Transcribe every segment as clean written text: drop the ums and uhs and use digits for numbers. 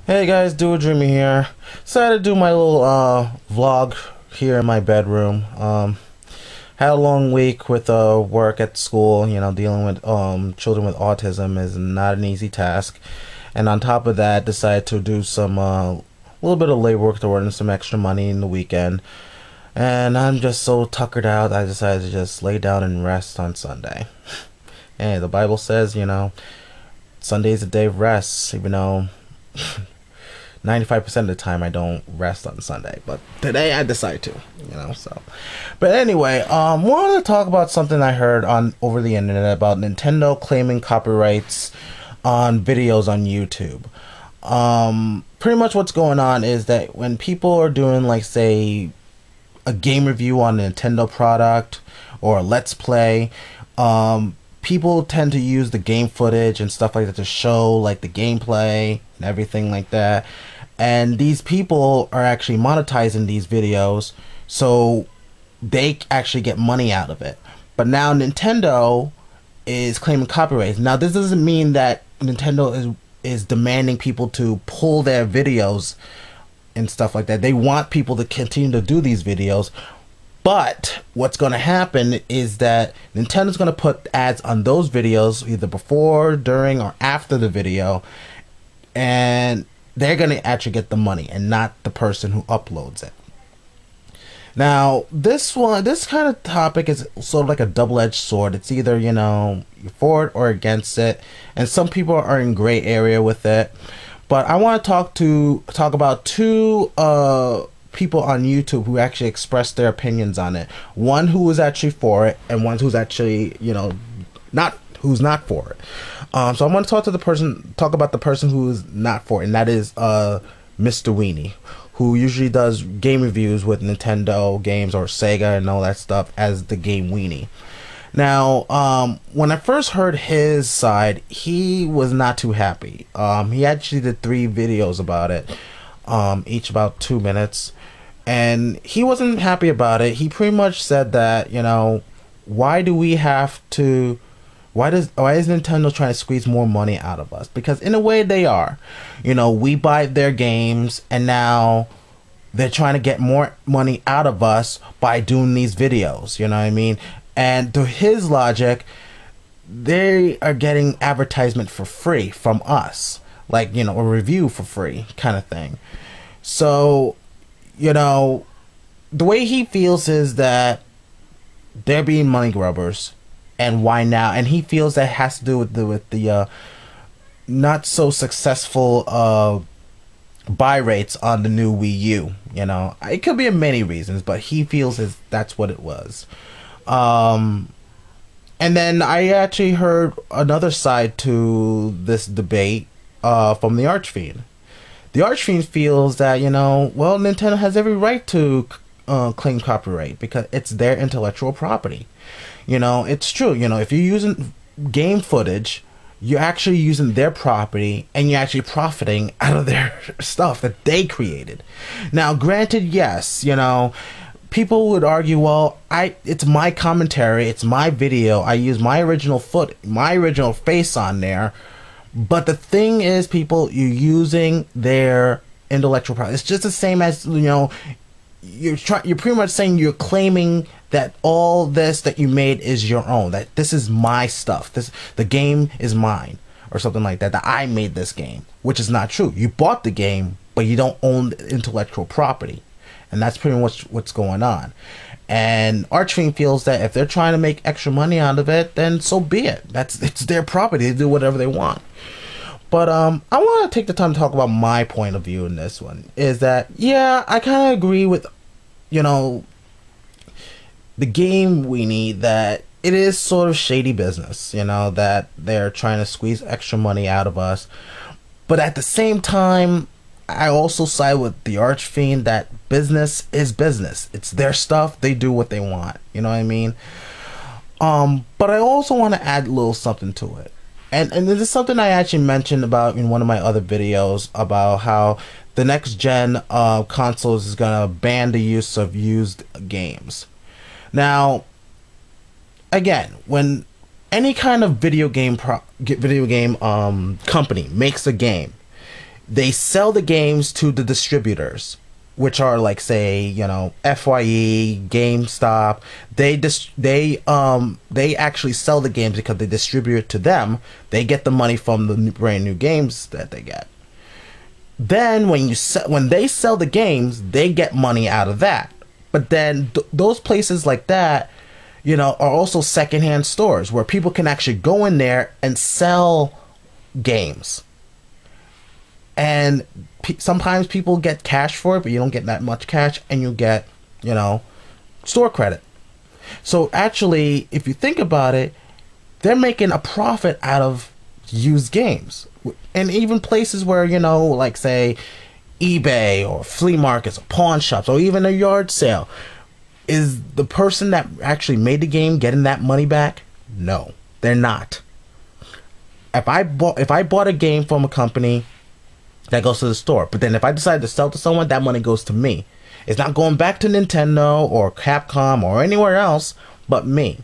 Hey guys, Do a Dreamy here. Decided to do my little vlog here in my bedroom. Had a long week with work at school. You know, dealing with children with autism is not an easy task. And on top of that, decided to do some little bit of labor work to earn some extra money in the weekend. And I'm just so tuckered out, I decided to just lay down and rest on Sunday. Hey, the Bible says, you know, Sunday's a day of rest, even though 95% of the time I don't rest on Sunday, but today I decide to, you know. So, but anyway, wanted to talk about something I heard on over the internet about Nintendo claiming copyrights on videos on YouTube. Pretty much what's going on is that when people are doing, like, say, a game review on a Nintendo product or a Let's Play, people tend to use the game footage and stuff like that to show, like, the gameplay and everything like that. And these people are actually monetizing these videos, so they actually get money out of it. But now Nintendo is claiming copyrights. Now, this doesn't mean that Nintendo is demanding people to pull their videos and stuff like that. They want people to continue to do these videos. But what's going to happen is that Nintendo's going to put ads on those videos either before, during, or after the video, and they're going to actually get the money and not the person who uploads it. Now, this kind of topic is sort of like a double-edged sword. It's either, you know, you're for it or against it, and some people are in gray area with it. But I want to talk about two people on YouTube who actually expressed their opinions on it. One who was actually for it, and one who's actually, you know, who's not for it. So I want to talk about the person who is not for it, and that is Mr. Weenie, who usually does game reviews with Nintendo games or Sega and all that stuff as the game Weenie. Now, when I first heard his side, he was not too happy. He actually did 3 videos about it, each about 2 minutes, and he wasn't happy about it. He pretty much said that, you know, why is Nintendo trying to squeeze more money out of us? Because in a way they are. You know, we buy their games, and now they're trying to get more money out of us by doing these videos, you know what I mean? And to his logic, they are getting advertisement for free from us, like, you know, a review for free kind of thing. So, you know, the way he feels is that they're being money grubbers, and why now? And he feels that has to do with the not so successful buy rates on the new Wii U. You know, it could be many reasons, but he feels that's what it was. And then I actually heard another side to this debate from the Archfiend. The Archfiend feels that, you know, well, Nintendo has every right to claim copyright because it's their intellectual property. You know, it's true. You know, if you're using game footage, you're actually using their property, and you're actually profiting out of their stuff that they created. Now, granted, yes, you know, people would argue, well, it's my commentary, it's my video, I use my original face on there. But the thing is, people, you're using their intellectual property. It's just the same as, you know, you're pretty much saying you're claiming that all this that you made is your own, that this is my stuff, the game is mine, or something like that, that I made this game, which is not true. You bought the game, but you don't own the intellectual property, and that's pretty much what's going on. And Archfiend feels that if they're trying to make extra money out of it, then so be it. It's their property. They do whatever they want. But I want to take the time to talk about my point of view in this one. Is that, yeah, I kind of agree with, you know, the game Weenie, that it is sort of shady business, you know, that they're trying to squeeze extra money out of us. But at the same time, I also side with the Archfiend that business is business. It's their stuff. They do what they want. You know what I mean? But I also want to add a little something to it. And this is something I actually mentioned about in one of my other videos about how the next gen consoles is going to ban the use of used games. Now, again, when any kind of video game company makes a game, they sell the games to the distributors, which are like, say, you know, FYE, GameStop. They actually sell the games because they distribute it to them. They get the money from the brand new games that they get. Then when they sell the games, they get money out of that. But then those places like that, you know, are also secondhand stores where people can actually go in there and sell games. And sometimes people get cash for it, but you don't get that much cash, and you get, you know, store credit. So actually, if you think about it, they're making a profit out of used games. And even places where, you know, like, say, eBay or flea markets or pawn shops or even a yard sale, is the person that actually made the game getting that money back? No, they're not. If I bought a game from a company, that goes to the store, but then if I decide to sell to someone, that money goes to me. It's not going back to Nintendo or Capcom or anywhere else but me.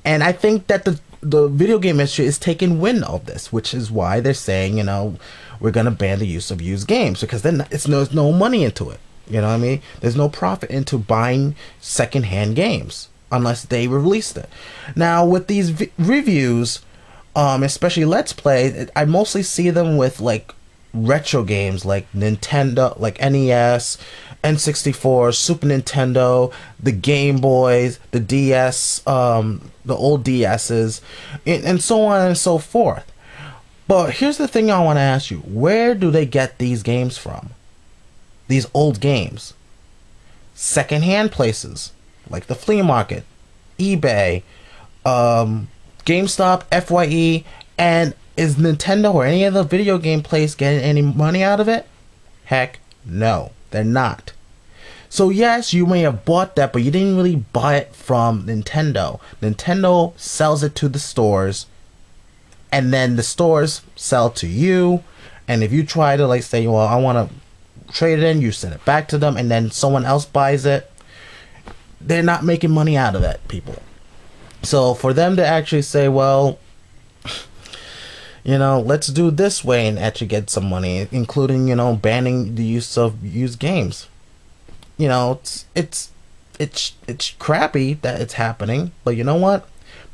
And I think that the video game industry is taking wind of this, which is why they're saying, you know, we're going to ban the use of used games, because then there's no money into it. You know what I mean? There's no profit into buying secondhand games unless they released it. Now, with these reviews, especially Let's Play, I mostly see them with, like, retro games like Nintendo, like NES, N64, Super Nintendo, the Game Boys, the DS, the old DSs, and so on and so forth. But here's the thing I want to ask you. Where do they get these games from? These old games? Secondhand places, like the flea market, eBay, GameStop, FYE, and is Nintendo or any other video game place getting any money out of it? Heck no, they're not. So yes, you may have bought that, but you didn't really buy it from Nintendo. Nintendo sells it to the stores, and then the stores sell to you. And if you try to, like, say, well, I want to trade it in, you send it back to them, and then someone else buys it. They're not making money out of that, people. So for them to actually say, well, you know, let's do this way and actually get some money, including, you know, banning the use of used games. You know, it's crappy that it's happening, but you know what?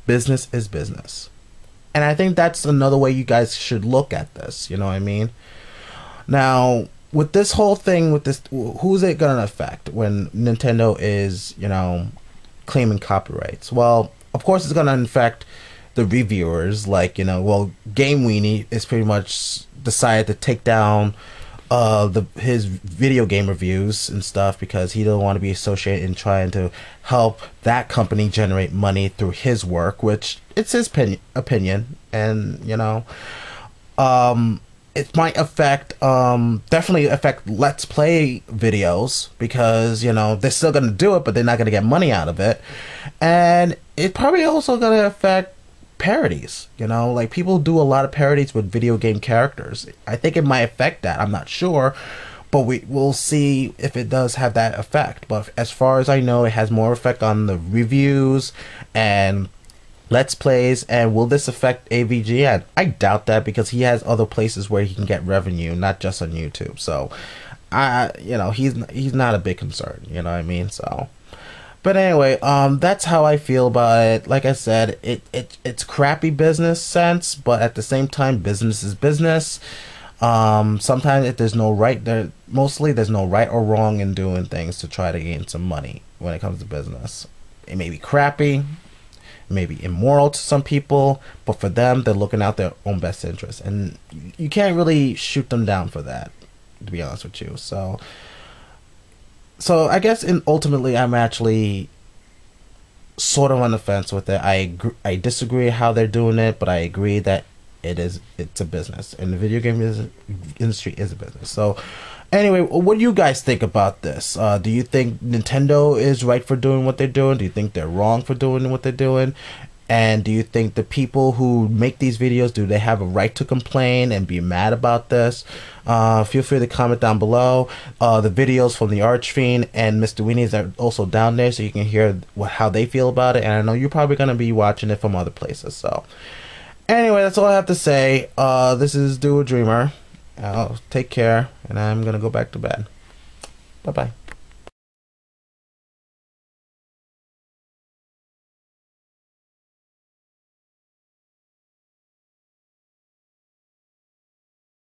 Business is business. And I think that's another way you guys should look at this, you know what I mean? Now, with this whole thing, with this, who's it going to affect when Nintendo is, you know, claiming copyrights? Well, of course it's going to affect the reviewers, like, you know, well, Game Weenie is pretty much decided to take down his video game reviews and stuff because he don't want to be associated in trying to help that company generate money through his work, which it's his opinion, and you know, it might affect definitely affect Let's Play videos, because you know they're still gonna do it, but they're not gonna get money out of it, and it probably also gonna affect parodies. You know, like, people do a lot of parodies with video game characters. I think it might affect that. I'm not sure, but we'll see if it does have that effect. But as far as I know, it has more effect on the reviews and Let's Plays. And will this affect AVG? I doubt that, because he has other places where he can get revenue, not just on YouTube. So you know, he's not a big concern, you know what I mean? So, but anyway, that's how I feel about it. Like I said, it's crappy business sense, but at the same time, business is business. Sometimes if there's no right there, mostly there's no right or wrong in doing things to try to gain some money when it comes to business. It may be crappy, it may be immoral to some people, but for them, they're looking out their own best interest, and you can't really shoot them down for that, to be honest with you. So I guess ultimately I'm actually sort of on the fence with it. I disagree how they're doing it, but I agree that it's a business, and the video game industry is a business. So anyway, what do you guys think about this? Do you think Nintendo is right for doing what they're doing? Do you think they're wrong for doing what they're doing? And do you think the people who make these videos, do they have a right to complain and be mad about this? Feel free to comment down below. The videos from the Archfiend and Mr. Weenies are also down there, so you can hear how they feel about it. And I know you're probably going to be watching it from other places. So anyway, that's all I have to say. This is Do a Dreamer. I'll take care, and I'm gonna go back to bed. Bye bye.